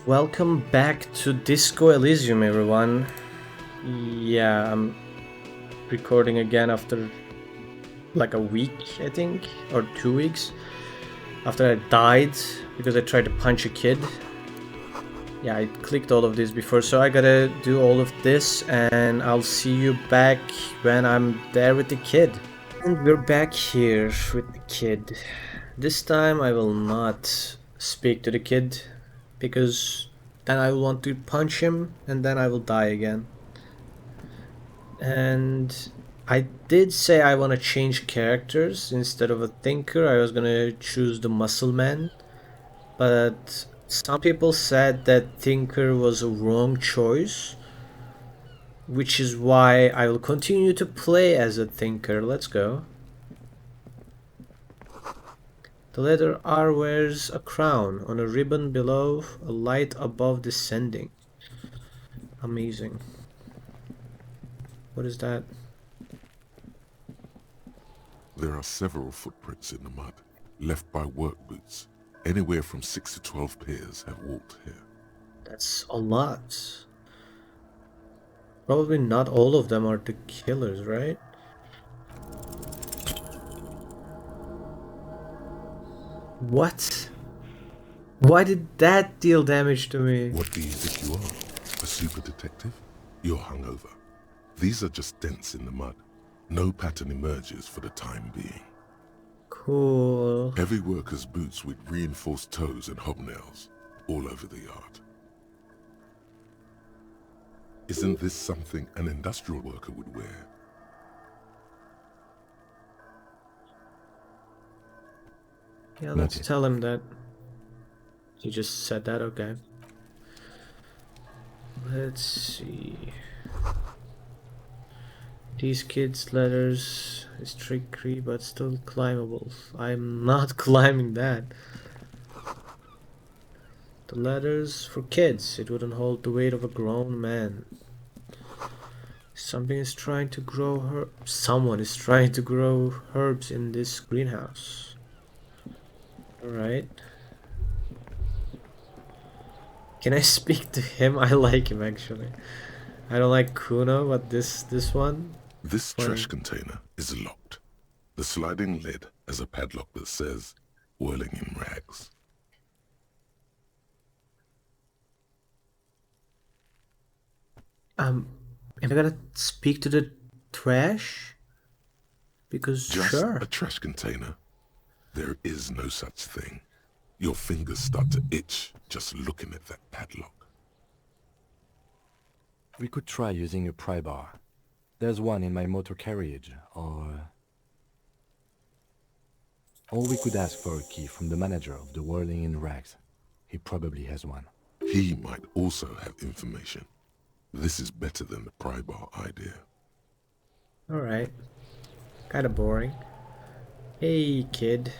Welcome back to Disco Elysium, everyone. Yeah, I'm recording again after like a week, I think, or 2 weeks after I died because I tried to punch a kid. Yeah, I clicked all of this before, so I gotta do all of this, and I'll see you back when I'm there with the kid. And we're back here with the kid. This time I will not speak to the kid because then I will want to punch him and then I will die again. And I did say I want to change characters. Instead of a thinker, I was gonna choose the muscle man. But some people said that thinker was a wrong choice, which is why I will continue to play as a thinker. Let's go. The letter R wears a crown on a ribbon below, a light above descending. Amazing. What is that? There are several footprints in the mud, left by work boots. Anywhere from 6 to 12 pairs have walked here. That's a lot. Probably not all of them are the killers, right? What? Why did that deal damage to me? What do you think you are? A super detective? You're hungover. These are just dents in the mud. No pattern emerges for the time being. Cool. Heavy workers' boots with reinforced toes and hobnails all over the yard. Isn't this something an industrial worker would wear? Yeah, let's tell him that. He just said that, okay. Let's see. These kids' letters is trickery but still climbable. I'm not climbing that. The letters for kids, it wouldn't hold the weight of a grown man. Someone is trying to grow herbs in this greenhouse. Alright. Can I speak to him? I like him actually. I don't like Kuno, but this one. This trash container is locked. The sliding lid has a padlock that says, "Whirling in rags." Am I gonna speak to the trash? Because Just sure. a trash container. There is no such thing. Your fingers start to itch just looking at that padlock. We could try using a pry bar. There's one in my motor carriage, or we could ask for a key from the manager of the Whirling in Rags. He probably has one. He might also have information. This is better than the pry bar idea. Alright. Kinda boring. Hey kid.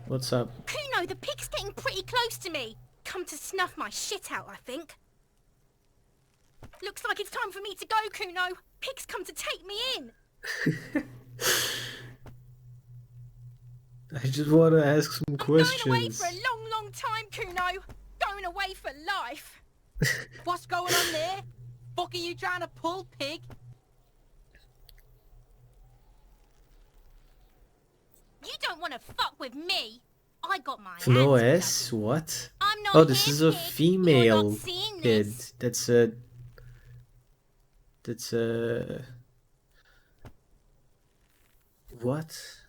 What's up? Kuno, the pig's getting pretty close to me. Come to snuff my shit out, I think. Looks like it's time for me to go, Kuno. Pig's come to take me in. I just want to ask some questions. I'm going away for a long, long time, Kuno. Going away for life. What's going on there? Fuck are you trying to pull, pig? You don't want to fuck with me. I got my No hands S? What? I'm not Oh, this here, is a pig. You're female not seeing kid. this. That's a what?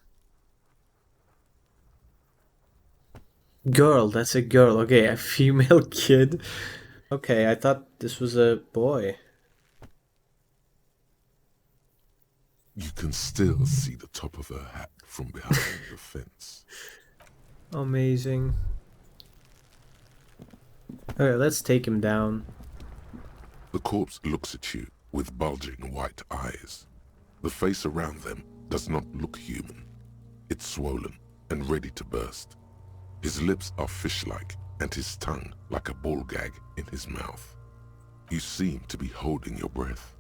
Girl, that's a girl. Okay, a female kid. Okay, I thought this was a boy. You can still see the top of her hat from behind the fence. Amazing. Okay, let's take him down. The corpse looks at you with bulging white eyes. The face around them does not look human. It's swollen and ready to burst. His lips are fish-like and his tongue like a ball gag in his mouth. You seem to be holding your breath.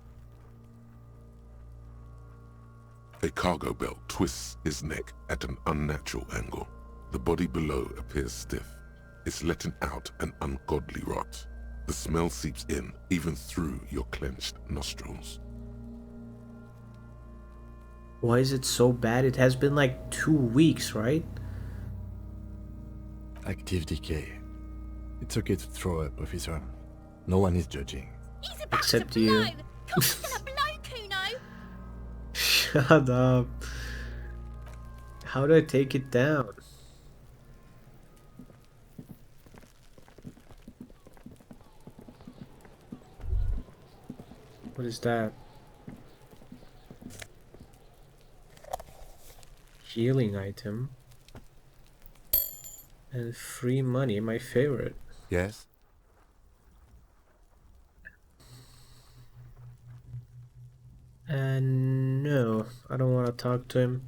A cargo belt twists his neck at an unnatural angle. The body below appears stiff. It's letting out an ungodly rot. The smell seeps in, even through your clenched nostrils. Why is it so bad? It has been like 2 weeks, right? Active decay. It's okay to throw up, officer. No one is judging. He's about Except to you. blow. He's gonna blow, Kuno. Shut up. How do I take it down? What is that? Healing item. And free money, my favorite. Yes? And no, I don't want to talk to him.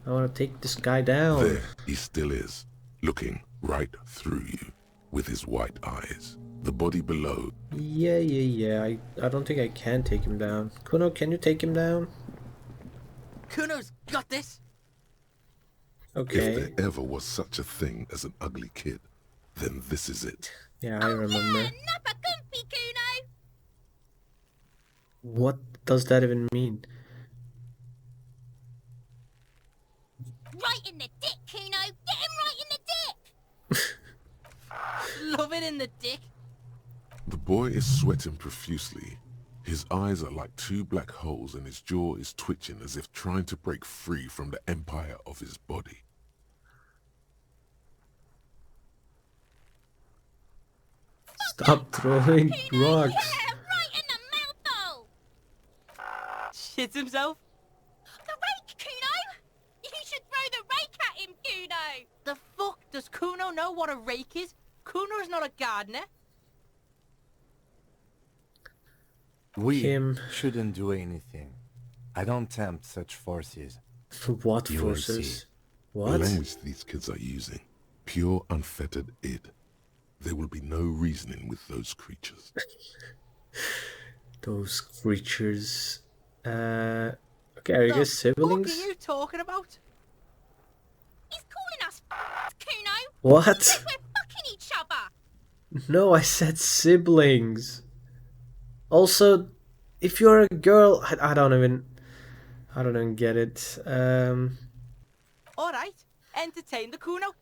I want to take this guy down. There he still is, looking right through you with his white eyes. The body below. Yeah. I don't think I can take him down. Kuno, can you take him down? Kuno's got this. Okay. If there ever was such a thing as an ugly kid, then this is it. Yeah, I remember. Yeah, Nappa Gumpy, Kuno. What does that even mean? Right in the dick, Kuno. Get him right in the dick. Love it in the dick. The boy is sweating profusely. His eyes are like two black holes and his jaw is twitching as if trying to break free from the empire of his body. Stop throwing Kuno, rocks. yeah, right in the mouth hole. Shits himself. The rake, Kuno. You should throw the rake at him, Kuno. The fuck? Does Kuno know what a rake is? Kuno's not a gardener. We Him. shouldn't do anything. I don't tempt such forces. What You will forces? see. The What? language these kids are using, pure unfettered id. There will be no reasoning with those creatures. Those creatures. Okay, are you The guys siblings? fuck are you talking about? He's calling us Kuno. What? We're fucking each other. No, I said siblings. Also, if you're a girl, I don't even get it. Alright, entertain the Kuno.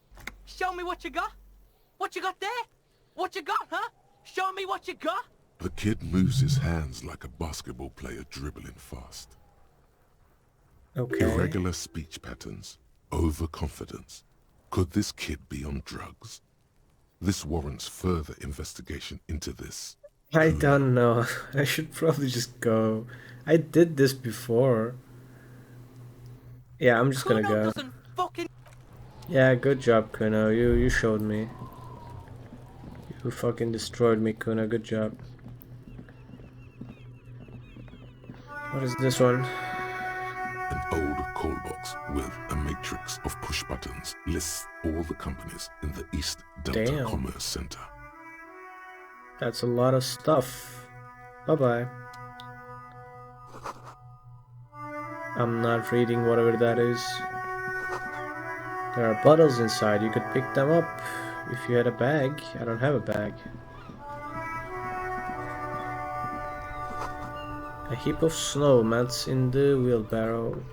Show me what you got. What you got there? What you got, huh? Show me what you got. The kid moves his hands like a basketball player dribbling fast. Okay. Irregular speech patterns, overconfidence. Could this kid be on drugs? This warrants further investigation into this. I don't know. I should probably just go. I did this before. Yeah, I'm just gonna Kuno go. doesn't fucking... Yeah, good job, Kuno. You showed me. You fucking destroyed me, Kuno. Good job. What is this one? An old call box with a matrix of push buttons lists all the companies in the East Delta Damn. Commerce Center. That's a lot of stuff. Bye-bye. I'm not reading whatever that is. There are bottles inside. You could pick them up if you had a bag. I don't have a bag. A heap of snow melts in the wheelbarrow.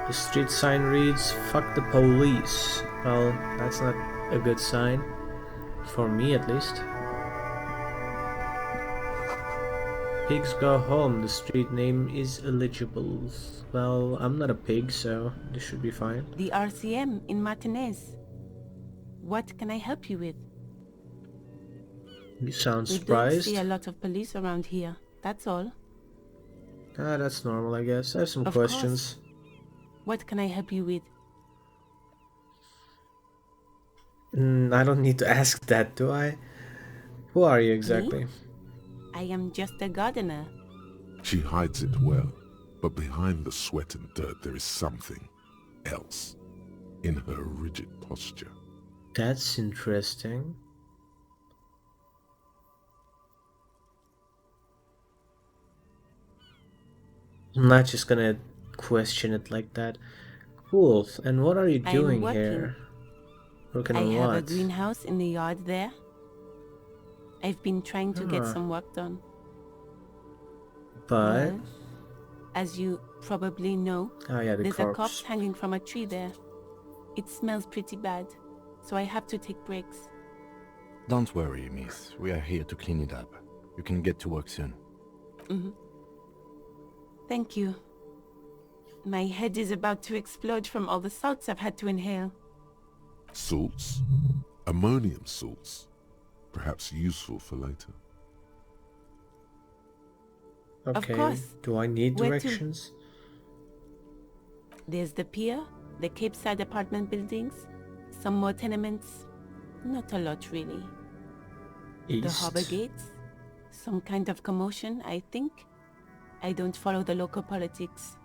The street sign reads, "Fuck the police." Well, that's not a good sign. For me, at least. Pigs go home. The street name is illegible. Well, I'm not a pig, so this should be fine. The RCM in Martinez. What can I help you with? You sound We don't surprised. see a lot of police around here. That's all. Ah, that's normal, I guess. I have some Of questions. What can I help you with? I don't need to ask that, do I? Who are you exactly? I am just a gardener. She hides it well, but behind the sweat and dirt there is something else in her rigid posture. That's interesting. I'm not just gonna question it like that. Cool. And what are you I'm doing working. here? Working I on have a what? greenhouse in the yard there. I've been trying to get Ah. some work done. But Well, as you probably know, oh yeah, the there's a corpse corpse. hanging from a tree there. It smells pretty bad, so I have to take breaks. Don't worry, miss. We are here to clean it up. You can get to work soon. Thank you. My head is about to explode from all the salts I've had to inhale. Salts? Ammonium salts. Perhaps useful for later. Okay. course. Do I need Where to? directions? There's the pier, the Cape Side apartment buildings, some more tenements. Not a lot, really. The East. harbor gates, some kind of commotion, I think. I don't follow the local politics.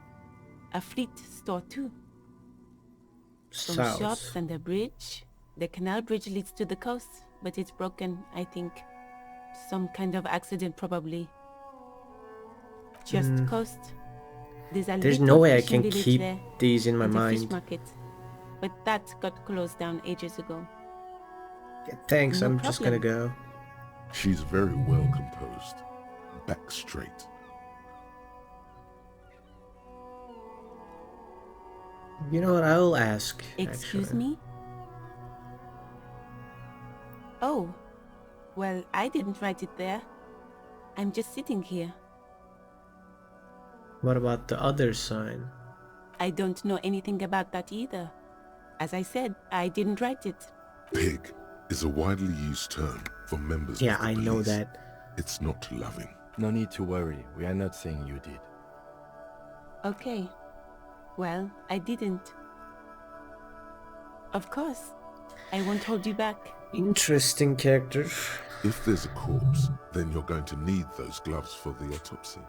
A fleet store, too. Some South. shops and a bridge. The canal bridge leads to the coast, but it's broken, I think. Some kind of accident, probably. Just coast. There's There's little no way I fishing can village keep there, these in my and a fish mind. market. But that got closed down ages ago. Yeah, thanks, No I'm just gonna problem. go. She's very well composed. Back straight. You know what? I'll ask. Excuse actually. me? Oh, well, I didn't write it there. I'm just sitting here. What about the other sign? I don't know anything about that either. As I said, I didn't write it. Pig is a widely used term for members Yeah, of the I police. know that. It's not loving. No need to worry. We are not saying you did. Okay. Well, I didn't. Of course. I won't hold you back. Interesting character. If there's a corpse, then you're going to need those gloves for the autopsy.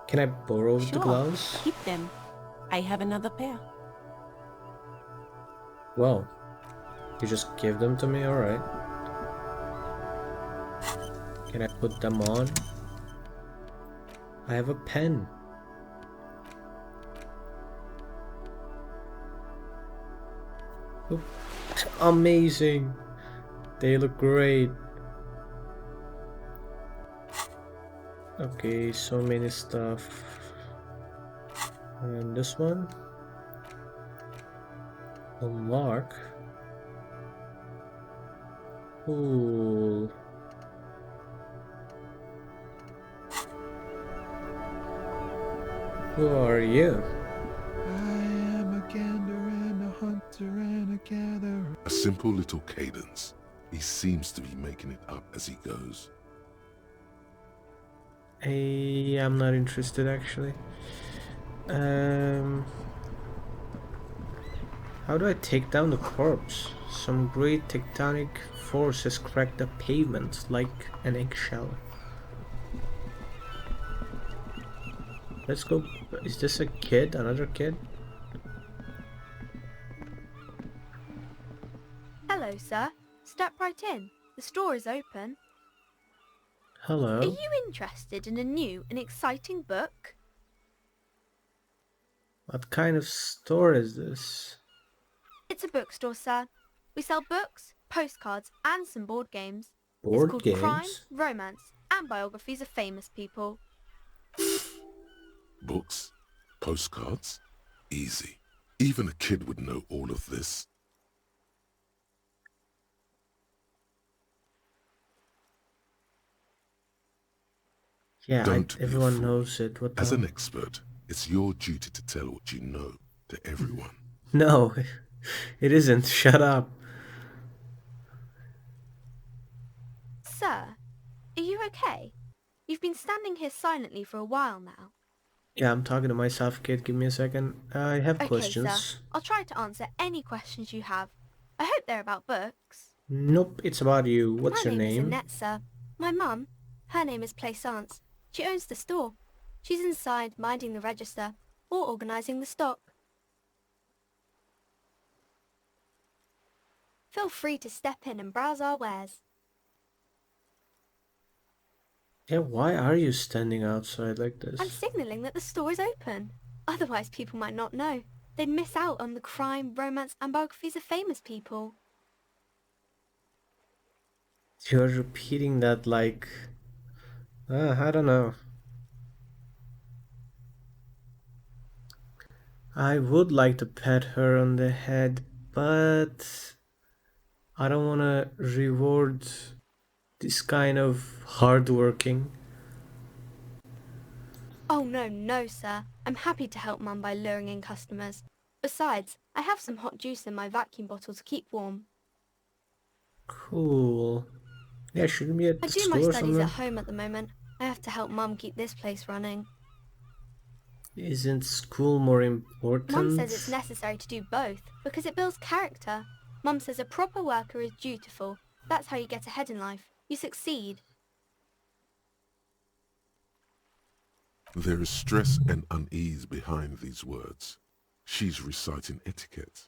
Can I borrow the Sure, gloves? keep them. I have another pair. Well, you just give them to me, alright. Can I put them on? I have a pen. Oh, amazing. They look great. Okay, so many stuff. And this one? Unlock. Cool. Who are you? A simple little cadence. He seems to be making it up as he goes. Hey, I'm not interested actually. How do I take down the corpse? Some great tectonic force has cracked the pavement like an eggshell. Let's go. Is this a kid? Another kid? Hello, sir. Step right in. The store is open. Hello. Are you interested in a new and exciting book? What kind of store is this? It's a bookstore, sir. We sell books, postcards, and some board games. Board it's called games? Crime, Romance, and Biographies of Famous People. Books? Postcards? Easy. Even a kid would know all of this. Yeah, Don't be a everyone fool. knows it. What the As an hell? expert, it's your duty to tell what you know to everyone. No, it isn't. Shut up. Sir, are you okay? You've been standing here silently for a while now. Yeah, I'm talking to myself, kid. Give me a second. I have Okay, questions. sir. I'll try to answer any questions you have. I hope they're about books. Nope, it's about you. What's My your name is name? Annette, sir. My mum, her name is Plaisance. She owns the store. She's inside minding the register or organising the stock. Feel free to step in and browse our wares. Yeah, why are you standing outside like this? I'm signalling that the store is open. Otherwise, people might not know. They'd miss out on the crime, romance, and biographies of famous people. You're repeating that like... I don't know. I would like to pat her on the head, but I don't want to reward this kind of hardworking. Oh, no, no, sir. I'm happy to help Mum by luring in customers. Besides, I have some hot juice in my vacuum bottle to keep warm. Cool. Yeah, shouldn't be at I the do my school or studies something. at home at the moment. I have to help Mum keep this place running. Isn't school more Mum important? says it's necessary to do both because it builds character. Mum says a proper worker is dutiful. That's how you get ahead in life. You succeed. There is stress and unease behind these words. She's reciting etiquette.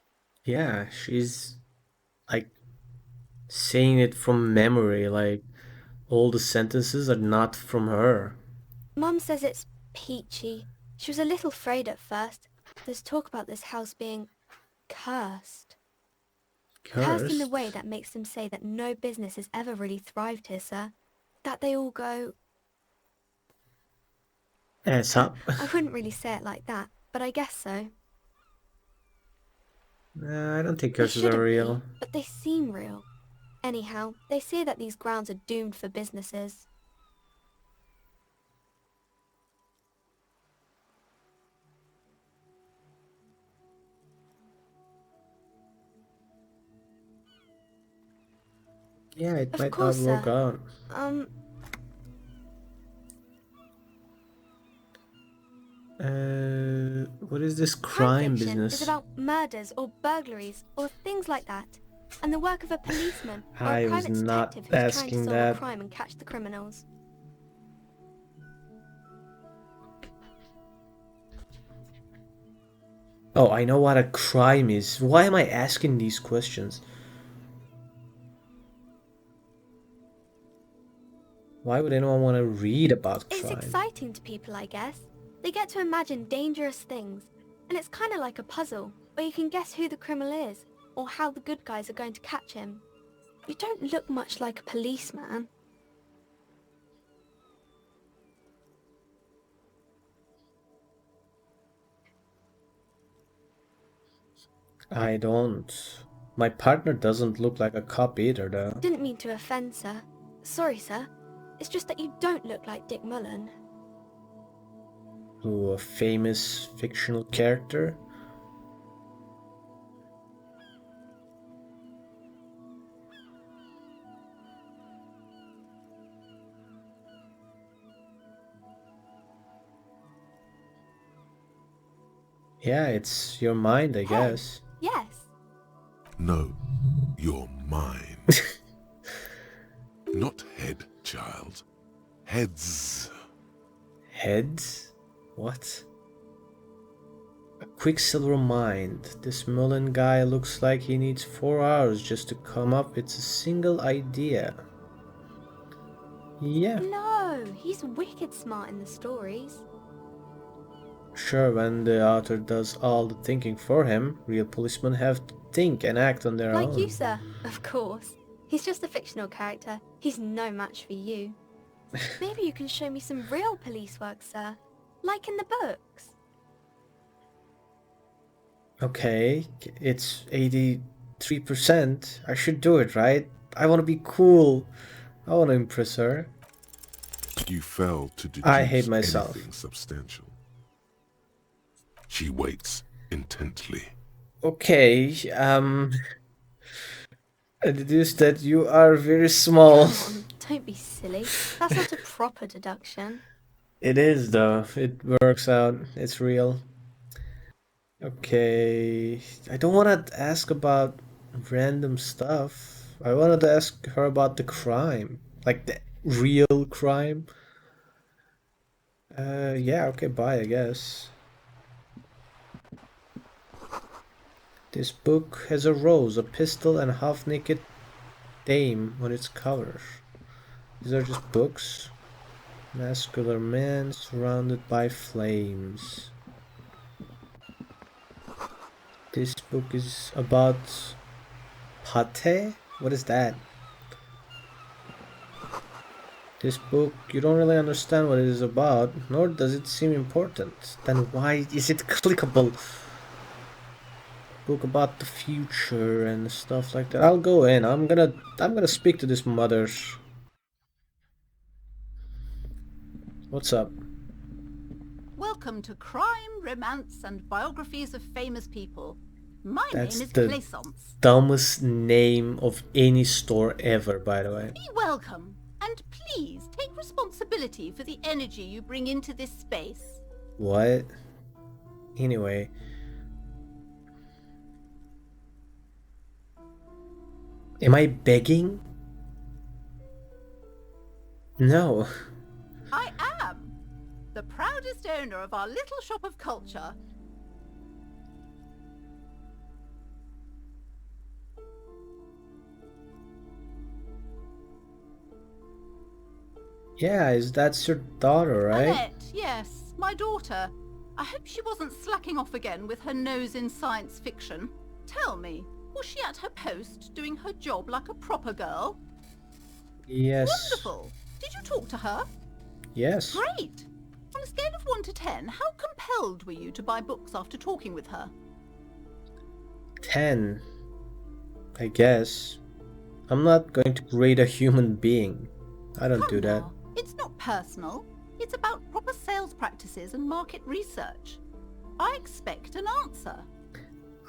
Yeah, she's like saying it from memory, like all the sentences are not from her. Mum says it's peachy. She was a little afraid at first. There's talk about this house being cursed. Cursed in the Cursed. way that makes them say that no business has ever really thrived here, sir. That they all go... Ass up. I wouldn't really say it like that, but I guess so. I don't think They curses are shouldn't real. be, but they seem real. Anyhow, they say that these grounds are doomed for businesses. Yeah, it Of might not course, work sir. out. What is this Crime crime fiction is business? about murders or burglaries or things like that, and the work of a policeman or I a was private not detective who's trying to asking solve that. a crime and catch the criminals. Oh, I know what a crime is. Why am I asking these questions? Why would anyone want to read about It's crime? exciting to people, I guess. They get to imagine dangerous things, and it's kind of like a puzzle, where you can guess who the criminal is, or how the good guys are going to catch him. You don't look much like a policeman. I don't. My partner doesn't look like a cop either, though. Didn't mean to offend, sir. Sorry, sir. It's just that you don't look like Dick Mullen. Who, a famous fictional character? Yeah, it's your mind, I guess. Yes. No, your mind. Not head, child. Heads. Heads? What? A Quicksilver mind. This Mullen guy looks like he needs 4 hours just to come up with a single idea. Yeah, No, he's wicked smart in the stories. sure, when the author does all the thinking for him, real policemen have to think and act on their Like own. you, sir. Of course. He's just a fictional character. He's no match for you. Maybe you can show me some real police work, sir. Like in the books. Okay, it's 83%. I should do it, right? I want to be cool. I want to impress her. You fail to deduce I hate myself. anything substantial. She waits intently. Okay, I deduced that you are very small. Come on, don't be silly. That's not a proper deduction. It is, though. It works out. It's real. Okay, I don't want to ask about random stuff. I wanted to ask her about the crime. Like the real crime. Yeah, okay, bye, I guess. This book has a rose, a pistol, and a half-naked dame on its cover. These are just books. Muscular man surrounded by flames. This book is about pate? What is that? This book, you don't really understand what it is about, nor does it seem important. Then why is it clickable? Book about the future and stuff like that. I'll go in. I'm gonna speak to this mother. What's up? Welcome to Crime, Romance, and Biographies of Famous People. My That's name is the Plaisance. dumbest name of any store ever, by the way. Be welcome, and please take responsibility for the energy you bring into this space. What? Anyway. Am I begging? No. I am the proudest owner of our little shop of culture. Yeah, that's your daughter, right? Annette, yes, my daughter. I hope she wasn't slacking off again with her nose in science fiction. Tell me, was she at her post doing her job like a proper girl? Yes. Wonderful. Did you talk to her? Yes. Great. On a scale of 1 to 10, how compelled were you to buy books after talking with her? 10. I guess. I'm not going to grade a human being. I don't do that. Now, it's not personal. It's about proper sales practices and market research. I expect an answer.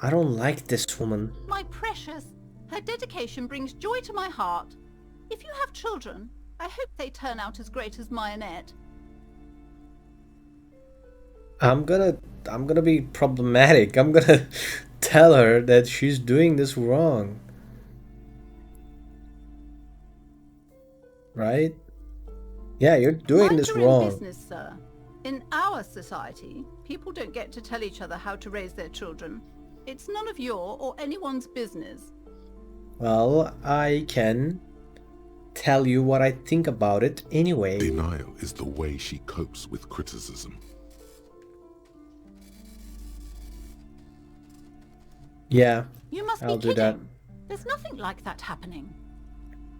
I don't like this woman. My precious, her dedication brings joy to my heart. If you have children, I hope they turn out as great as my Annette. I'm gonna be problematic. I'm gonna tell her that she's doing this wrong. Right? Yeah, you're doing Mind this your own wrong. business, sir. In our society, people don't get to tell each other how to raise their children. It's none of your or anyone's business. Well, I can tell you what I think about it anyway. Denial is the way she copes with criticism. Yeah, You must I'll be do kidding. that. There's nothing like that happening.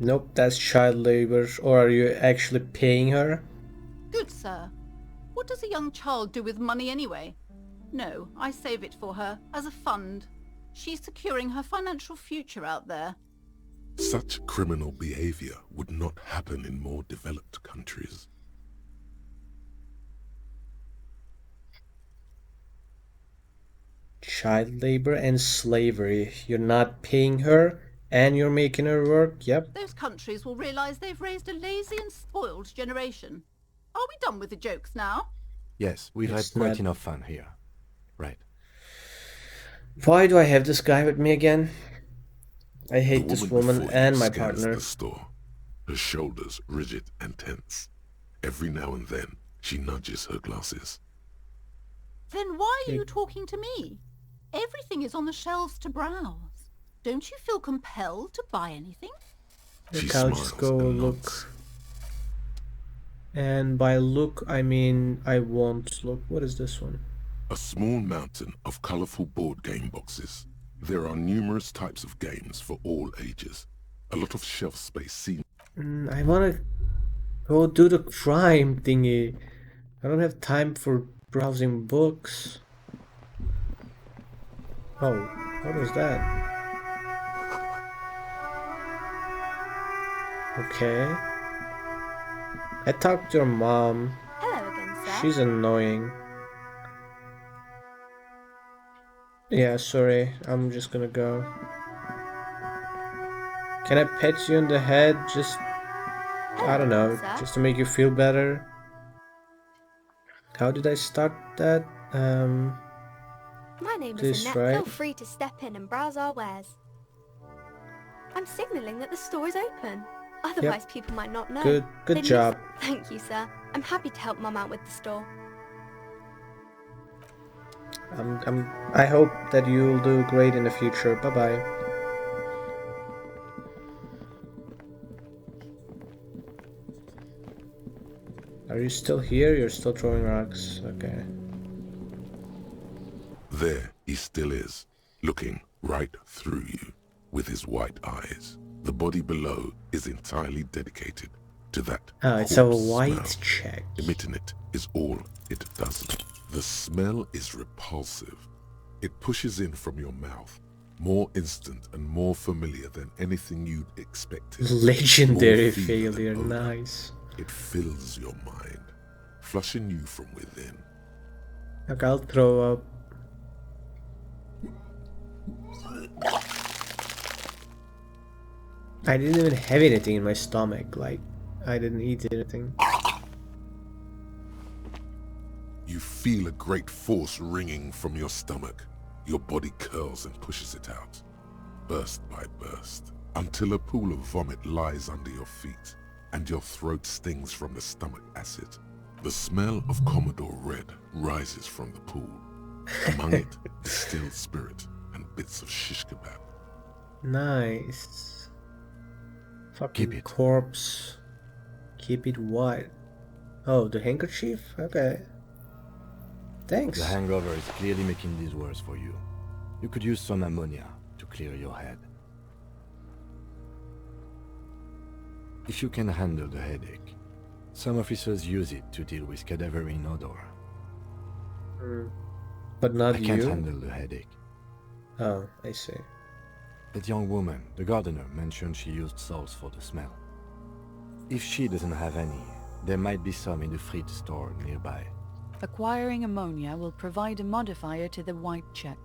Nope, that's child labor. Or are you actually paying her? Good sir. What does a young child do with money anyway? No, I save it for her as a fund. She's securing her financial future out there. Such criminal behavior would not happen in more developed countries. Child labor and slavery. You're not paying her and you're making her work? Yep. Those countries will realize they've raised a lazy and spoiled generation. Are we done with the jokes now? Yes, we've It's had quite not- enough fun here. Right. Why do I have this guy with me again? I hate The this woman before you and my scans partner. the store, her shoulders rigid and tense. Every now and then, she nudges her glasses. Then why are you talking to me? Everything is on the shelves to browse. Don't you feel compelled to buy anything? She Look, I'll smiles just go and look. nods. And by look, I mean I won't look. What is this one? A small mountain of colorful board game boxes. There are numerous types of games for all ages. A lot of shelf space seems I wanna go do the crime thingy. I don't have time for browsing books. Oh, what was that? Okay. I talked to your mom. Hello again, sir. She's annoying. Yeah, sorry. I'm just gonna go. Can I pet you in the head? Just, I don't know, Hello, sir. just to make you feel better. How did I start that? My name This, is Annette. right? Feel free to step in and browse our wares. I'm signalling that the store is open. Otherwise, people might not know. Good They'd miss- job. Thank you, sir. I'm happy to help Mum out with the store. I hope that you'll do great in the future. Bye bye. Are you still here? You're still throwing rocks. Okay. there. He still is. looking right through you with his white eyes. The body below is entirely dedicated to that Oh, it's a corpse white smell. check. Emitting it is all it does. The smell is repulsive. It pushes in from your mouth, more instant and more familiar than anything you'd expected. Legendary More fever than failure, odor. nice. It fills your mind, flushing you from within. Like, I'll throw up. I didn't even have anything in my stomach, like, I didn't eat anything. You feel a great force ringing from your stomach. Your body curls and pushes it out, burst by burst, until a pool of vomit lies under your feet, and your throat stings from the stomach acid. The smell of Commodore Red rises from the pool. Among it, distilled spirit and bits of shish kebab. Nice. Fucking Keep it. corpse. Keep it what? Oh, the handkerchief? Okay. Thanks. The hangover is clearly making these worse for you. You could use some ammonia to clear your head. If you can handle the headache, some officers use it to deal with cadaverine odor. But not I can't you? handle the headache. Oh, I see. That young woman, the gardener, mentioned she used salts for the smell. If she doesn't have any, there might be some in the fridge store nearby. Acquiring ammonia will provide a modifier to the white check.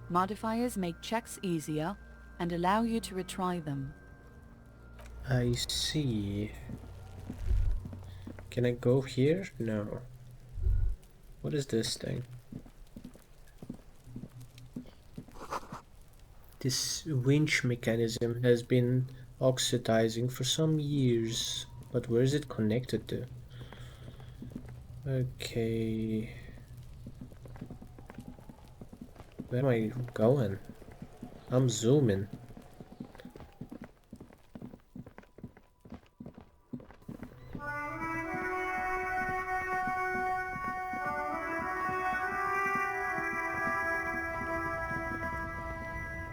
Modifiers make checks easier and allow you to retry them. I see. Can I go here? No. What is this thing? This winch mechanism has been oxidizing for some years, but where is it connected to? Okay. Where am I going? I'm zooming.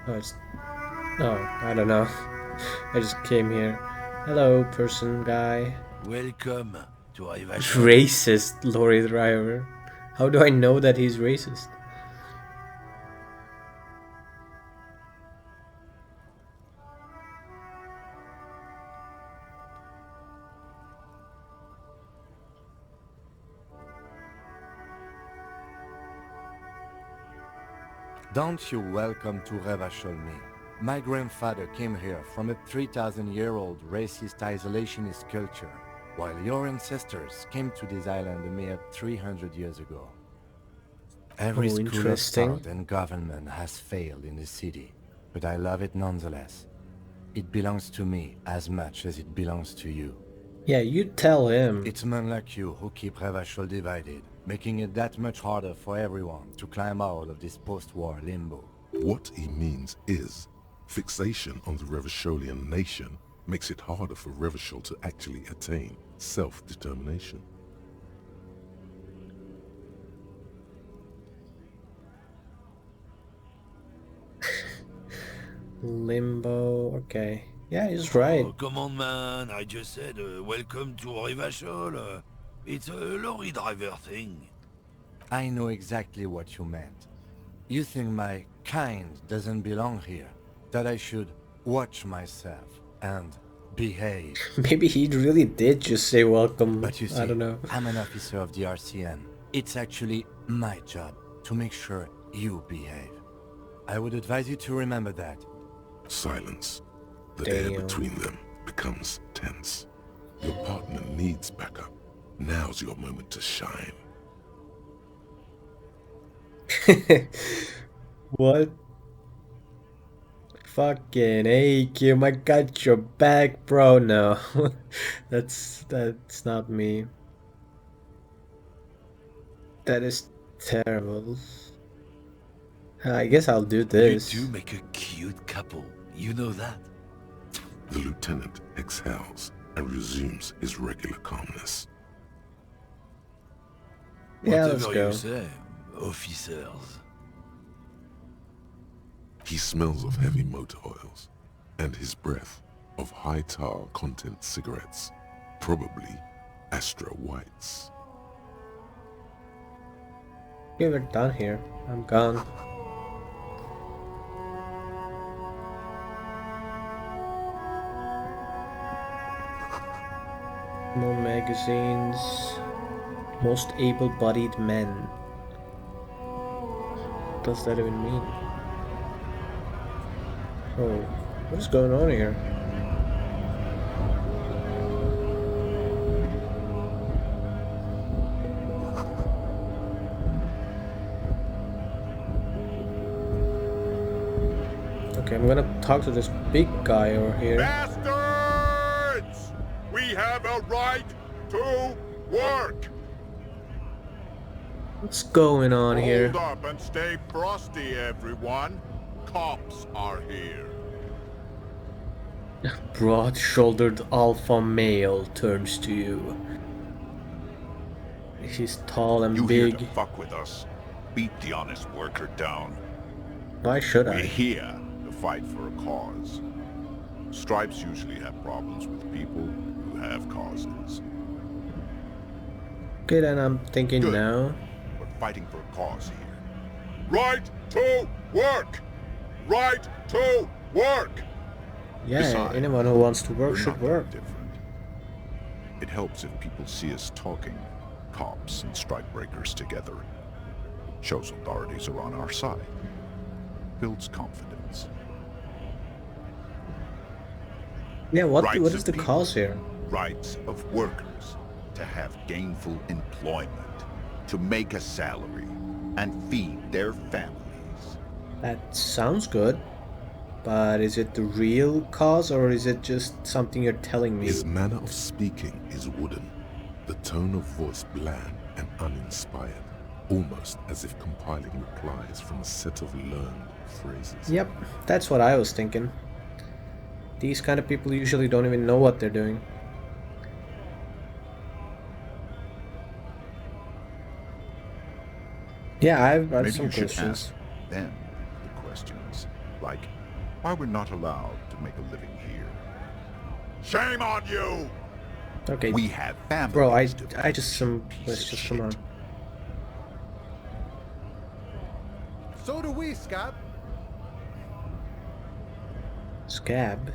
Oh, it's... Oh, I don't know. I just came here. Hello, person guy. Welcome to Elysium. Racist lorry driver. How do I know that he's racist? Don't you welcome to Revacholny. My grandfather came here from a 3,000-year-old racist isolationist culture, while your ancestors came to this island a mere 300 years ago. Every Oh, school of interesting. thought and government has failed in the city, but I love it nonetheless. It belongs to me as much as it belongs to you. Yeah, you tell him. It's men like you who keep Revachol divided, making it that much harder for everyone to climb out of this post-war limbo. What he means is, fixation on the Revacholian nation makes it harder for Revachol to actually attain self-determination. Limbo, okay. Yeah, he's right. Oh, come on, man. I just said welcome to Revachol. It's a lorry driver thing. I know exactly what you meant. You think my kind doesn't belong here, that I should watch myself and behave. Maybe he really did just say welcome. But you see, I don't know. I'm an officer of the RCN. It's actually my job to make sure you behave. I would advise you to remember that. Silence. The air Damn. between them becomes tense. Your partner needs backup. Now's your moment to shine. What? Fucking hey, Kim, I got your back, bro. No, that's not me. That is terrible. I guess I'll do this. You do make a cute couple. You know that. The lieutenant exhales and resumes his regular calmness. Yeah, let's Whatever go. you say, officers. He smells of heavy motor oils, and his breath of high tar content cigarettes, probably Astra Whites. Okay, we're done here. I'm gone. More magazines. Most able-bodied men. What does that even mean? Oh, what is going on here? Okay, I'm gonna talk to this big guy over here. Bastards! We have a right to work! What's going on here? Hold up and stay frosty, everyone. Cops are here. Broad-shouldered alpha male turns to you. He's tall and You big. here to fuck with us? Beat the honest worker down. Why should We're I? here to fight for a cause. Stripes usually have problems with people who have causes. Okay, then I'm thinking Good. now. We're fighting for a cause here. Right to work! Right to work! Yeah, Besides, anyone who wants to work we're should not that work. different. It helps if people see us talking, cops and strikebreakers together. Shows authorities are on our side. Builds confidence. Yeah, what Rights is of the people. cause here? Rights of workers to have gainful employment, to make a salary, and feed their families. That sounds good. But is it the real cause, or is it just something you're telling me? His manner of speaking is wooden, the tone of voice bland and uninspired, almost as if compiling replies from a set of learned phrases. Yep, that's what I was thinking. These kind of people usually don't even know what they're doing. Yeah, I've got Maybe some you should questions. ask them the questions, like why we're not allowed to make a living here. Shame on you! Okay, We have families. bro, I to just some piece of questions. Come on. shit. So do we, Scab. Scab.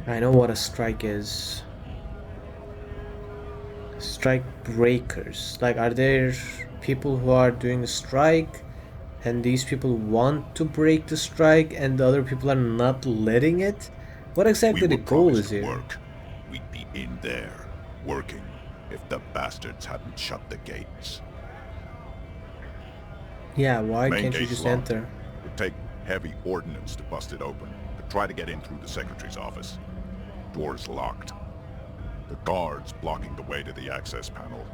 I know what a strike is. Strike breakers. Like, are there people who are doing a strike and these people want to break the strike and the other people are not letting it? What exactly We the were goal promised is here? work. We'd be in there, working, if the bastards hadn't shut the gates. Yeah, why Main can't you gate's just locked. enter? It'd take heavy ordnance to bust it open, but try to get in through the secretary's office. Door's locked. The guards blocking the way to the access panel.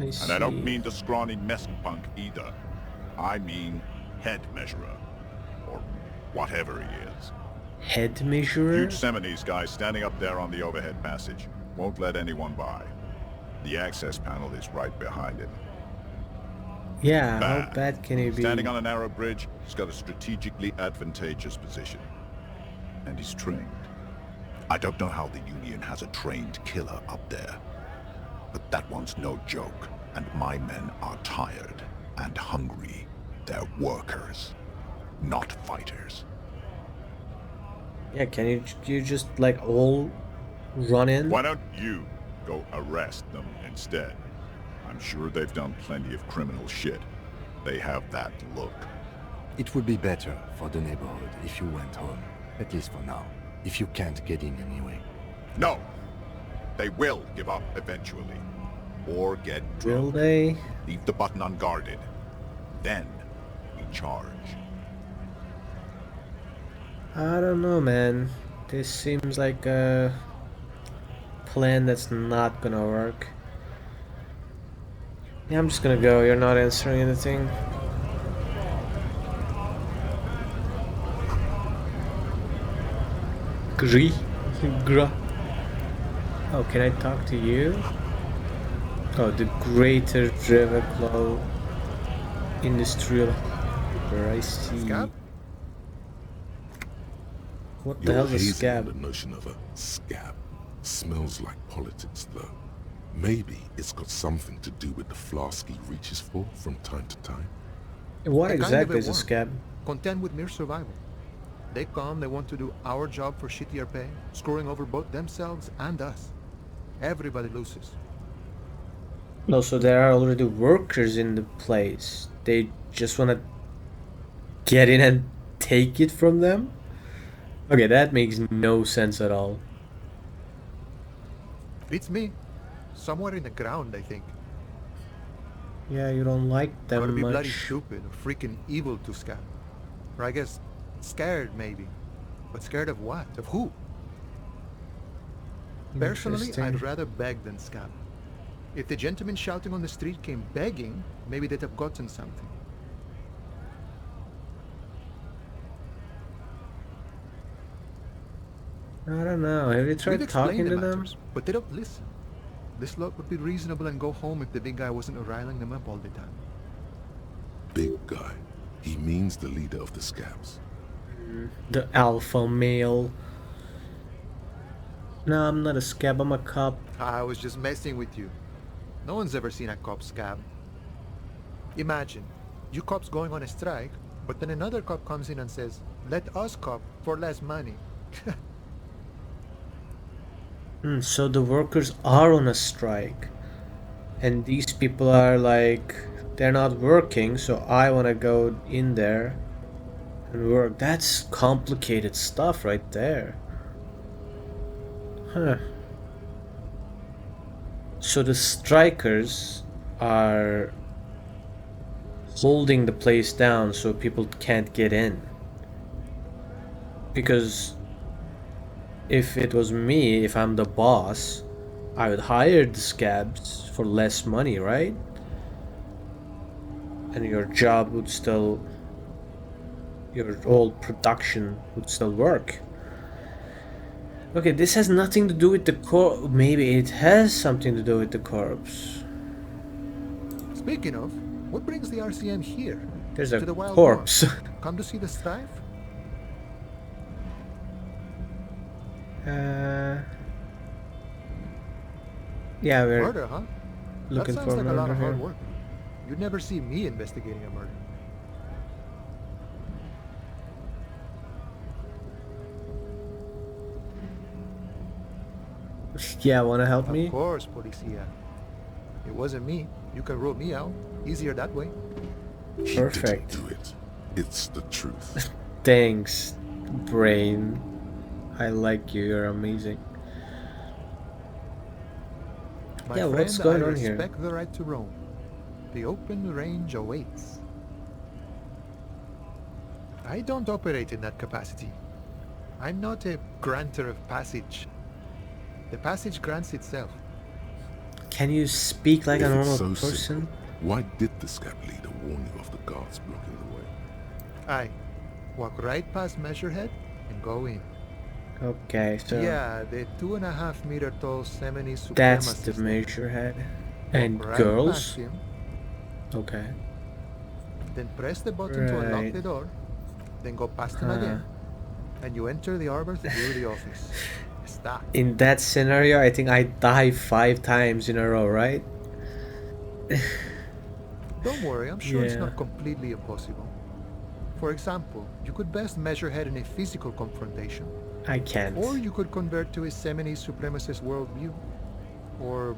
I see. And I don't mean the scrawny mess punk either. I mean head measurer. Or whatever he is. Head measurer? Huge Seminese guy standing up there on the overhead passage. Won't let anyone by. The access panel is right behind it. Yeah, how bad can he be? Standing on a narrow bridge, he's got a strategically advantageous position. And he's trained. I don't know how the Union has a trained killer up there. But that one's no joke. And my men are tired and hungry. They're workers, not fighters. Yeah, can you just like all run in? Why don't you go arrest them instead? I'm sure they've done plenty of criminal shit. They have that look. It would be better for the neighborhood if you went home, at least for now, if you can't get in anyway. No! They will give up eventually. Or get Will drunk. they? Leave the button unguarded. Then we charge. I don't know, man. This seems like a plan that's not gonna work. Yeah, I'm just gonna go. You're not answering anything. Gra. Oh, can I talk to you? Oh, the Greater Revaclaw Industrial Harbor, I see. Scab? What the hell's a Hazing on scab? the notion of a scab. Smells like politics, though. Maybe it's got something to do with the flask he reaches for from time to time. What A kind of exactly a is a worm, scab? content with mere survival. They come, they want to do our job for shittier pay, screwing over both themselves and us. Everybody loses. No, so there are already workers in the place. They just want to get in and take it from them? Okay, that makes no sense at all. Beats me. Somewhere in the ground, I think. Yeah, you don't like them Gotta be much. bloody stupid or freaking evil to scab. Or I guess scared, maybe. But scared of what? Of who? Personally, Interesting. I'd rather beg than scab. If the gentleman shouting on the street came begging, maybe they'd have gotten something. I don't know. Have you We've tried explained talking the to them? matters, but they don't listen. This lot would be reasonable and go home if the big guy wasn't riling them up all the time. Big guy. He means the leader of the scabs. The alpha male. No, I'm not a scab, I'm a cop. I was just messing with you. No one's ever seen a cop scab. Imagine, you cops going on a strike, but then another cop comes in and says, let us cop for less money. So the workers are on a strike. And these people are like, they're not working, so I want to go in there and work. That's complicated stuff right there. Huh. So the strikers are holding the place down so people can't get in. Because if it was me, if I'm the boss, I would hire the scabs for less money, right? And your job would still, your whole production would still work. Okay, this has nothing to do with the corpse. Maybe it has something to do with the corpse. Speaking of, what brings the RCM here? There's To a the Wild corpse. North? Come to see the strife? Yeah, we're Murder, huh? looking that sounds for like a lot murder of hard here. work. You'd never see me investigating a murder. Yeah, wanna help me? Of course, Policia. It wasn't me. You can rule me out. Easier that way. He Perfect. didn't do it. It's the truth. Thanks, brain. I like you, you're amazing. My Yeah, friend, what's going I on here? respect the right to roam. The open range awaits. I don't operate in that capacity. I'm not a granter of passage. The passage grants itself. Can you speak like If a it's normal so person? simple, why did the scab leader warn you of the guards blocking the way? I walk right past Measurehead and go in. Okay, so Yeah, the 2.5 meter tall Semini that's the supremacist. measure head. And Walk right girls? past him, Okay. then press the button to unlock Right. the door, then go past him again, and you enter the arbor through the office. Stop. In that scenario, I think I die 5 times in a row, right? Don't worry, I'm sure it's Yeah. not completely impossible. For example, you could best measure head in a physical confrontation, I can't. or you could convert to a Semini supremacist worldview. Or,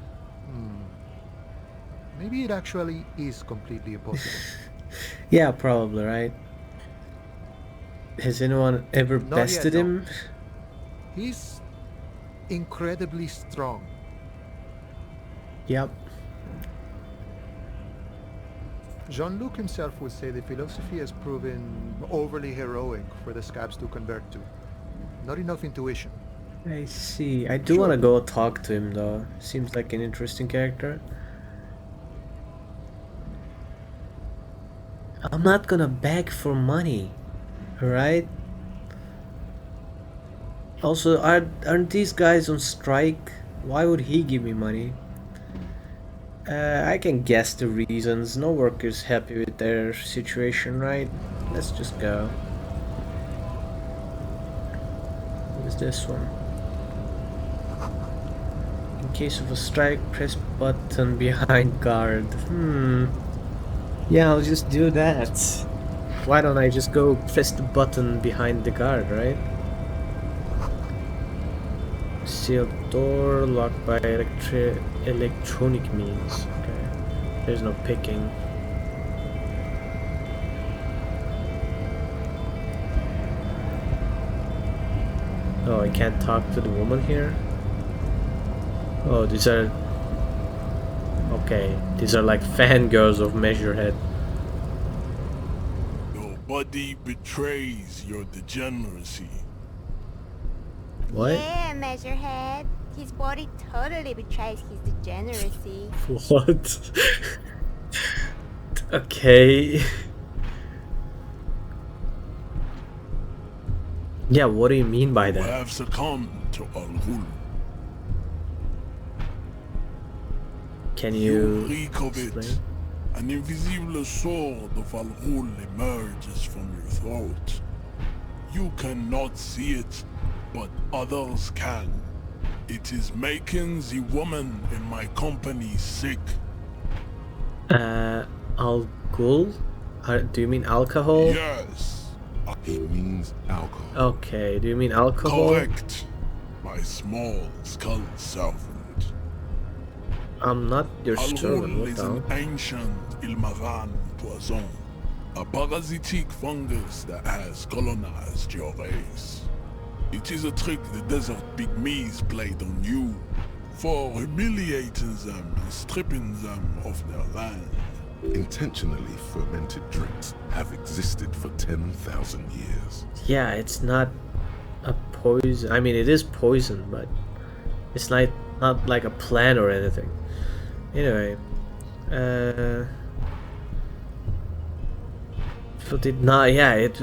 maybe it actually is completely impossible. Yeah, probably, right? Has anyone ever Not yet, bested no. him? He's incredibly strong. Yep. Jean-Luc himself would say the philosophy has proven overly heroic for the scabs to convert to. Not enough intuition. I see. I do Sure. want to go talk to him though. Seems like an interesting character. I'm not gonna beg for money, alright? Also, aren't these guys on strike? Why would he give me money? I can guess the reasons. No worker's happy with their situation, right? Let's just go. What is this one? In case of a strike, press button behind guard. Yeah, I'll just do that. Why don't I just go press the button behind the guard, right? Sealed door, locked by electronic means. Okay. There's no picking. Oh, I can't talk to the woman here? Oh, these are... Okay, these are like fangirls of Measurehead. Your body betrays your degeneracy. What? Yeah, Measurehead. His body totally betrays his degeneracy. What? Okay. Yeah, what do you mean by You that? have succumbed to Al-Ghul. Can You you reek of it. explain? An invisible sword of Al-Ghul emerges from your throat. You cannot see it, but others can. It is making the woman in my company sick. Al-Ghul? Do you mean alcohol? Yes. He means alcohol. Okay, do you mean alcohol? Correct. My small skull servant. I'm not your servant, Al-Ghul what is the an hell? ancient Ilmaran poison. A parasitic fungus that has colonized your race. It is a trick the desert pygmies played on you for humiliating them and stripping them of their land. Intentionally fermented drinks have existed for 10,000 years. Yeah, it's not a poison. I mean, it is poison, but it's not like a plant or anything. Anyway, but it not. Yeah, it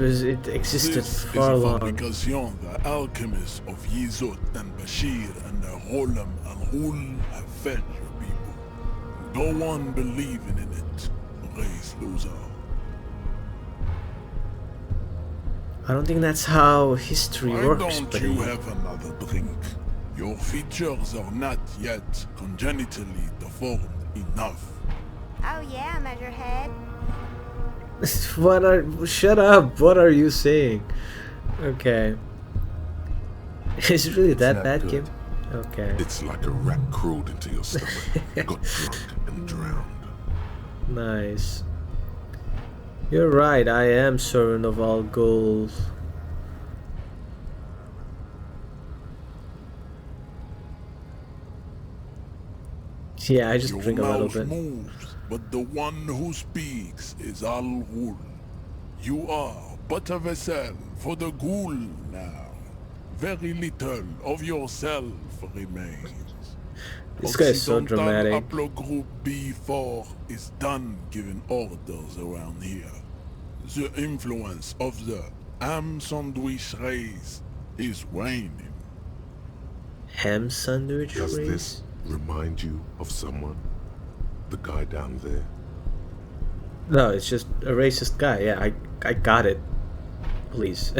existed This for is a long. fabrication the alchemists of Yizot and Bashir and the Rolam Al-Ghul have fed your people. Go on believing in it, race loser. I don't think that's how history Why works, don't buddy. you have another drink? Your features are not yet congenitally deformed enough. Oh yeah, Measurehead. Shut up! What are you saying? Okay. Is it really that not bad, good. Kim? Okay. It's like a rat crawled into your stomach, got drunk and drowned. Nice. You're right, I am servant of all goals. Yeah, I just Your drink a little mouth bit. moves, but the one who speaks is Al-Ghul. You are but a vessel for the Ghul now. Very little of yourself remains. This guy is so Occidental dramatic. Haplogroup B4 is done giving orders around here. The influence of the ham sandwich race is waning. Ham sandwich Does race? this remind you of someone? The guy down there? No, it's just a racist guy. Yeah, I got it. Please.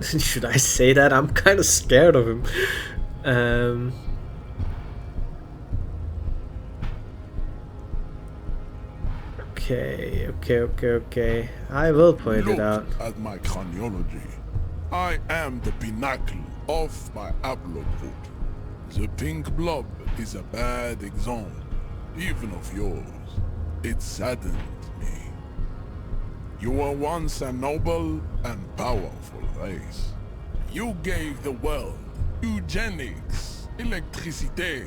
Should I say that? I'm kind of scared of him. Okay. I will point Look it out. at my craniology. I am the pinnacle of my haplogroup. The pink blob is a bad example, even of yours. It saddened me. You were once a noble and powerful race. You gave the world eugenics, electricity,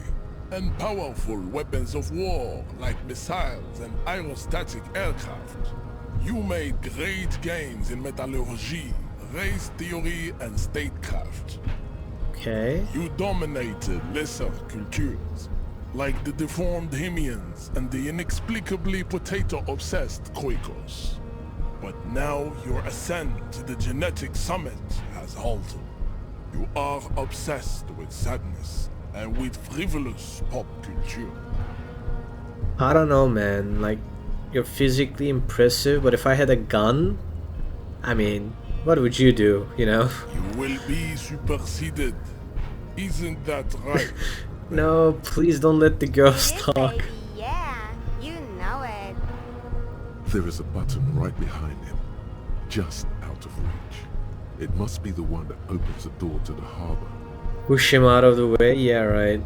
and powerful weapons of war like missiles and aerostatic aircraft. You made great gains in metallurgy, race theory, and statecraft. Okay. You dominated lesser cultures, like the deformed Hemians and the inexplicably potato-obsessed Quakers. But now your ascent to the genetic summit has halted. You are obsessed with sadness and with frivolous pop culture. I don't know, man. Like, you're physically impressive, but if I had a gun, I mean, what would you do, you know? You will be superseded. Isn't that right? No, please don't let the girls It is, talk. baby, yeah. You know it. There is a button right behind him, just out of reach. It must be the one that opens the door to the harbor. Push him out of the way? Yeah, right.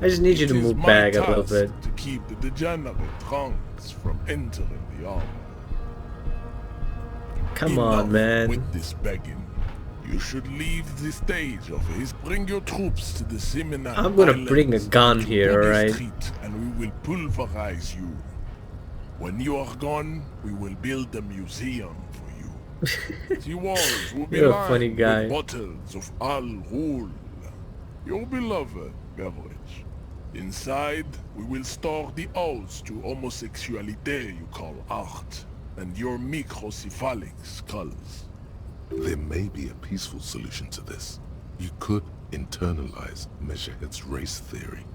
I just need you to move back a little bit. To keep the degenerate drunks from entering the harbor. Come on, man. With this begging. You should leave the stage office. Bring your troops to the seminar. I'm gonna bring a gun here, alright? And we will pulverize you. When you are gone, we will build a museum for you. The walls will be You're a lined funny guy. with bottles of Al Ghul, your beloved beverage. Inside, we will store the odes to homosexuality you call art, and your microcephalic skulls. There may be a peaceful solution to this. You could internalize Meshached's race theory.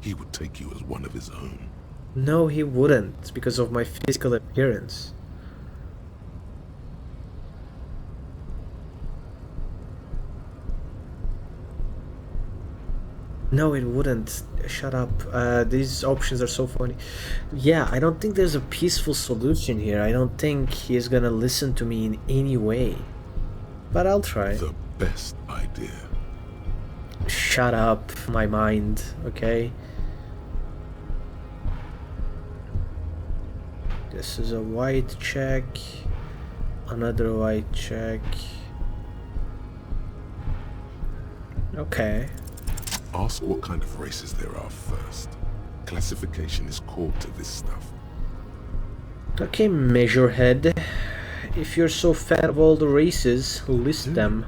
He would take you as one of his own. No, he wouldn't, because of my physical appearance. No, it wouldn't. Shut up. These options are so funny. Yeah, I don't think there's a peaceful solution here. I don't think he's gonna listen to me in any way. But I'll try. The best idea. Shut up, my mind, okay? This is a white check. Another white check. Okay. Ask what kind of races there are first. Classification is core to this stuff. Okay, Measurehead. If you're so fan of all the races, list them.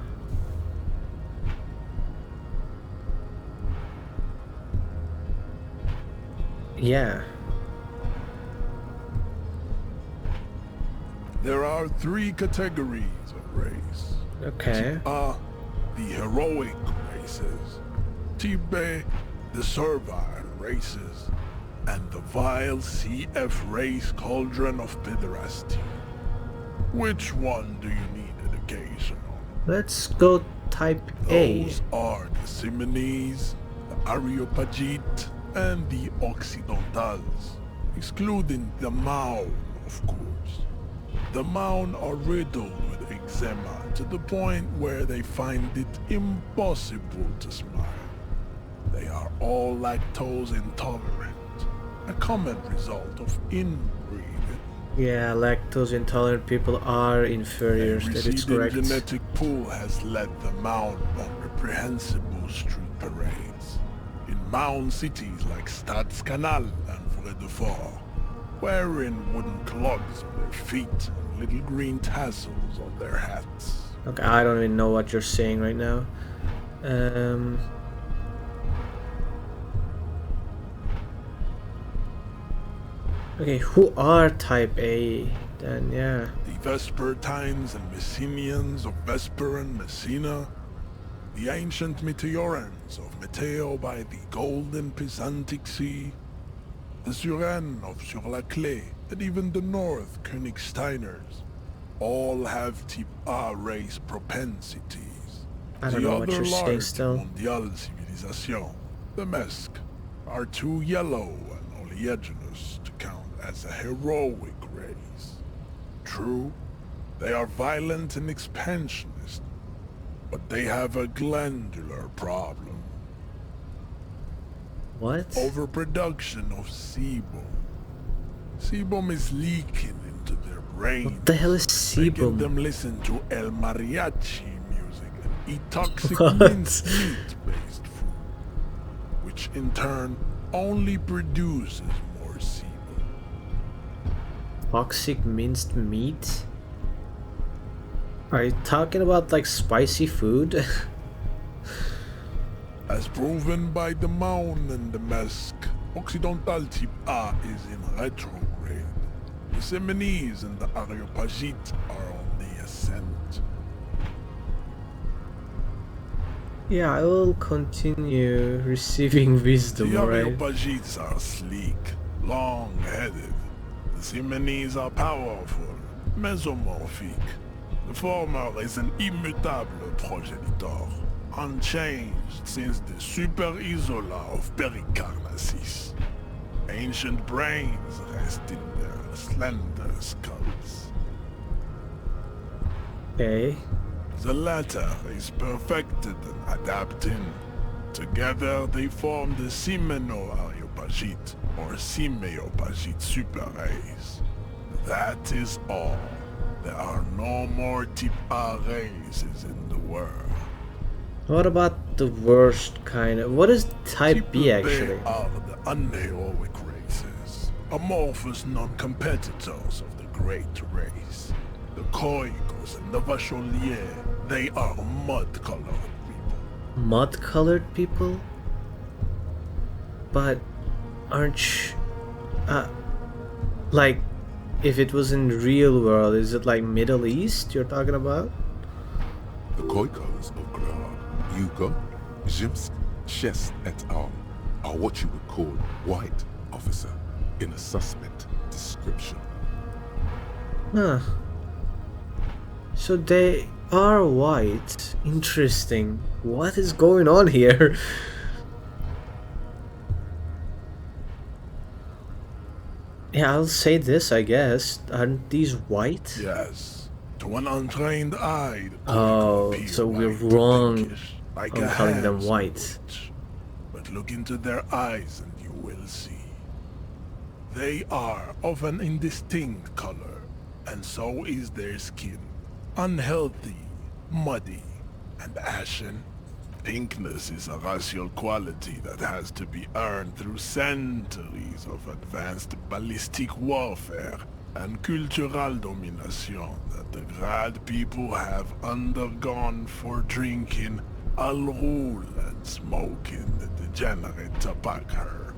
Yeah. There are 3 categories of race. Okay. The heroic races. Type B, the servile races. And the vile CF race cauldron of pederasty. Which one do you need education on? Let's go type A. Those are the Simonese, the Areopagite, and the Occidentals, excluding the Maun, of course. The Maun are riddled with eczema to the point where they find it impossible to smile. They are all lactose intolerant, a common result of inbreeding. Yeah, lactose intolerant people are inferior. That is correct. The genetic pool has led the Maun on reprehensible street parades. In Maun cities like Stadskanal and Vredefort, wearing wooden clogs on their feet and little green tassels on their hats. Okay, I don't even know what you're saying right now. Okay, who are type A then? Yeah. The Vespertines and Messenians of Vesper and Messina, the ancient Meteorans of Meteo by the golden Pisantic Sea, the Suren of Sur-la-Clé, and even the North Königsteiners, all have type A race propensities. I don't know what you're saying still. Mondial civilization, the Mesk, are too yellow and oleaginous to count as a heroic race. True, they are violent and expansionist, but they have a glandular problem. What? Overproduction of sebum. Sebum is leaking into their brains. What the hell is Making sebum? them listen to El Mariachi music and eat toxic What? mincemeat-based food, which in turn only produces more sebum. Toxic minced meat? Are you talking about like spicy food? As proven by the Maun and the Mesk, Occidental Type A is in retrograde. The Seminese and the Areopagites are on the ascent. Yeah, I will continue receiving wisdom, The alright? Areopagites are sleek, long-headed. The Seminese are powerful, mesomorphic. The former is an immutable progenitor, unchanged since the Super Isola of Pericarnassus. Ancient brains rest in their slender skulls. Okay. The latter is perfected and adapting. Together they form the Simeno-Areopagite or Simeopagite super race. That is all. There are no more Type A races in the world. What about the worst kind of... What is Type B actually? They are the unheroic races, amorphous non-competitors of the great race. The Koikos and the Vacholier, they are mud-colored people. Mud-colored people? But aren't like, if it was in the real world, is it like Middle East you're talking about? The Koikos of Grad, Yugo, Zimsk, Chest et al. Are what you would call white, officer, in a suspect description. Huh. So they are white. Interesting. What is going on here? Yeah, I'll say this, I guess. Aren't these white? Yes. To an untrained eye, the Oh, appear so we're white, wrong pinkish, like on a calling them ham white. sandwich. But look into their eyes and you will see. They are of an indistinct color, and so is their skin. Unhealthy, muddy, and ashen. Pinkness is a racial quality that has to be earned through centuries of advanced ballistic warfare and cultural domination that the Grad people have undergone for drinking Al-Rul and smoking the degenerate tobacco herb,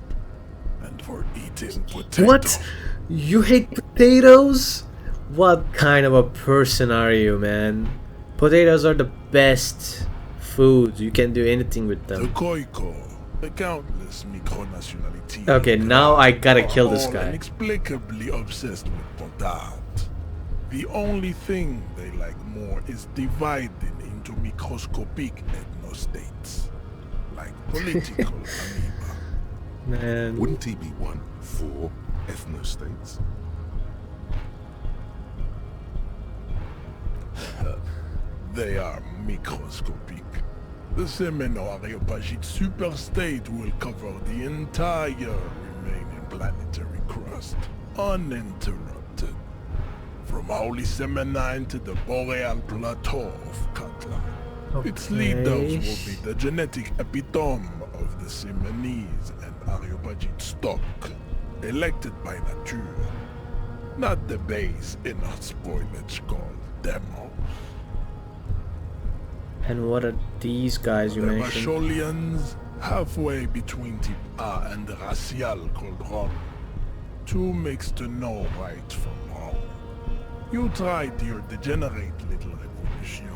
and for eating potatoes. What? You hate potatoes? What kind of a person are you, man? Potatoes are the best food. You can do anything with The them. Koiko, the countless micronationalities. Okay, now I gotta kill this are guy. inexplicably obsessed with potat. The only thing they like more is dividing into microscopic ethnostates, like political amoeba. Man. Wouldn't he be one for ethnostates? They are microscopic. The Semeno-Areopagite superstate will cover the entire remaining planetary crust, uninterrupted. From Holy Semenine to the Boreal Plateau of Katla. Its leaders will be the genetic epitome of the Semenese and Areopagite stock, elected by nature, not the base inert spoilage called demos. And what are these guys you The mentioned? Vacholians, halfway between Type A and the racial called Ron. Two mixed to know right from wrong. You tried your degenerate little revolution,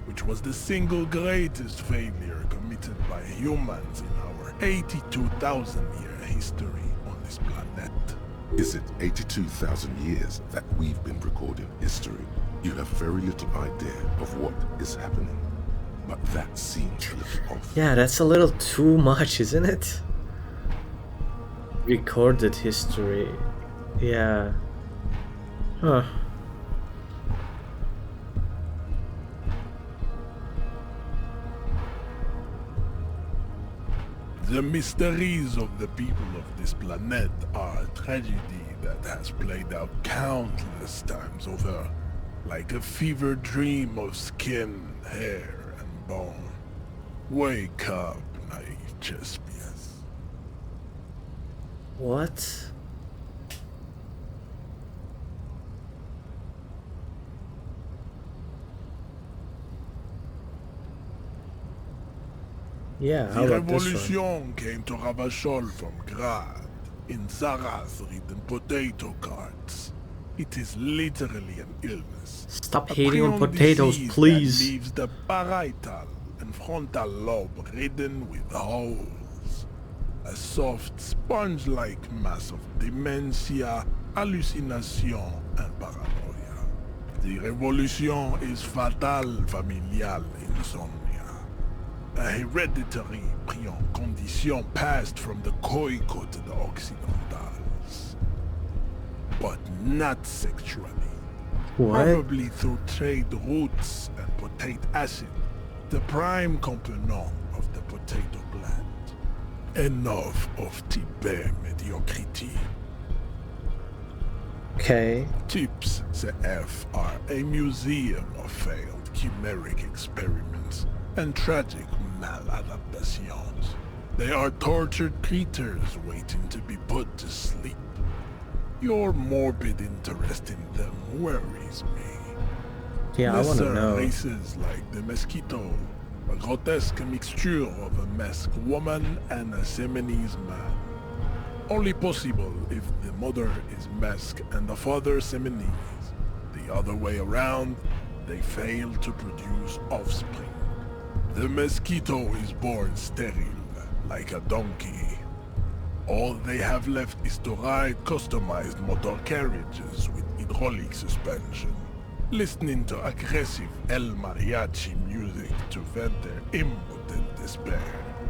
which was the single greatest failure committed by humans in our 82,000-year history on this planet. Is it 82,000 years that we've been recording history? You have very little idea of what is happening, but that seems a little off. Yeah, that's a little too much, isn't it? Recorded history. Yeah. Huh. The mysteries of the people of this planet are a tragedy that has played out countless times over, like a fever dream of skin, hair, and bone. Wake up, naive Chespias. What? Yeah, how The about this one? revolution came to Ravachol from Grad in Zaras ridden potato carts. It is literally an illness. Stop A hating on prion potatoes, disease please. that leaves the parietal and frontal lobe ridden with holes. A soft, sponge-like mass of dementia, hallucination, and paranoia. The revolution is fatal familial insomnia. A hereditary prion condition passed from the Khoikhoi to the Occidentals. But not sexually. What? Probably through trade routes and potate acid, the prime component of the potato plant. Enough of Tibet mediocrity. Okay. Tips CF are a museum of failed chimeric experiments and tragic maladaptations. They are tortured creatures waiting to be put to sleep. Your morbid interest in them worries me. Yeah, I want to Lesser know. races like the mosquito, a grotesque mixture of a masked woman and a Seminese man. Only possible if the mother is masked and the father Seminese. The other way around, they fail to produce offspring. The mosquito is born sterile, like a donkey. All they have left is to ride customized motor carriages with hydraulic suspension, listening to aggressive El Mariachi music to vent their impotent despair.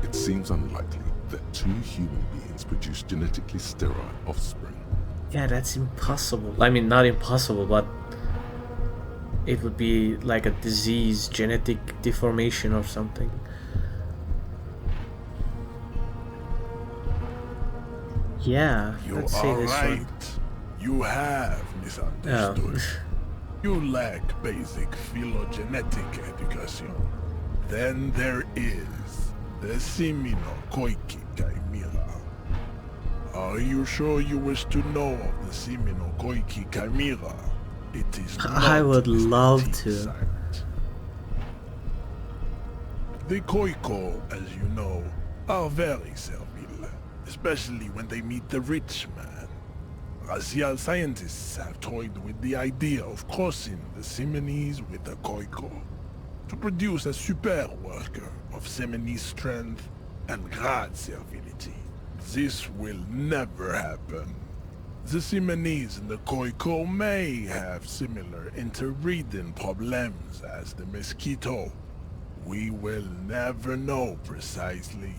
It seems unlikely that two human beings produce genetically sterile offspring. Yeah, that's impossible. I mean, not impossible, but it would be like a disease, genetic deformation or something. Yeah, You let's say are this right. one. You have misunderstood. Oh. You lack basic phylogenetic education. Then there is the Seminokoiki Chimera. Are you sure you wish to know of the Seminokoiki Chimera? It is I not would Mr. love T. to. Silent. The Khoikhoi, as you know, are very servile, especially when they meet the rich man. Racial scientists have toyed with the idea of crossing the Seminese with the Khoikhoi to produce a super worker of Seminese strength and Grad servility. This will never happen. The Seminese and the Khoikhoi may have similar interbreeding problems as the mosquito. We will never know precisely.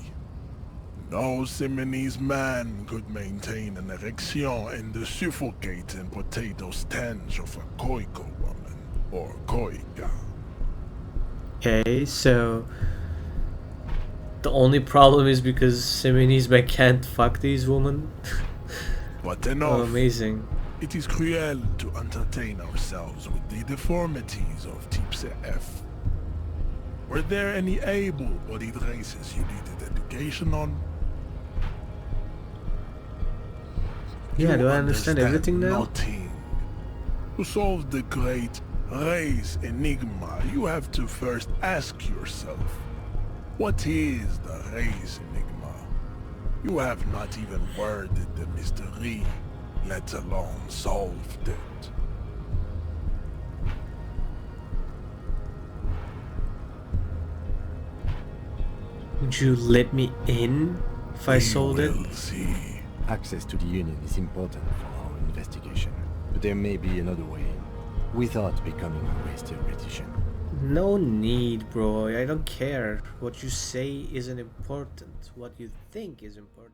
No Seminese man could maintain an erection in the suffocating potato stench of a Khoikhoi woman or Khoika. Okay, so the only problem is because Seminese men can't fuck these women. But enough. Oh, amazing. It is cruel to entertain ourselves with the deformities of Type F. Were there any able-bodied races you needed education on? Yeah, You do I understand everything now? Nothing. To solve the great race enigma, you have to first ask yourself, what is the race enigma? You have not even worded the mystery, let alone solved it. Would you let me in if I solved it? We'll see. Access to the Union is important for our investigation, but there may be another way, without becoming a race theoretician. No need, bro. I don't care. What you say isn't important. What you think is important.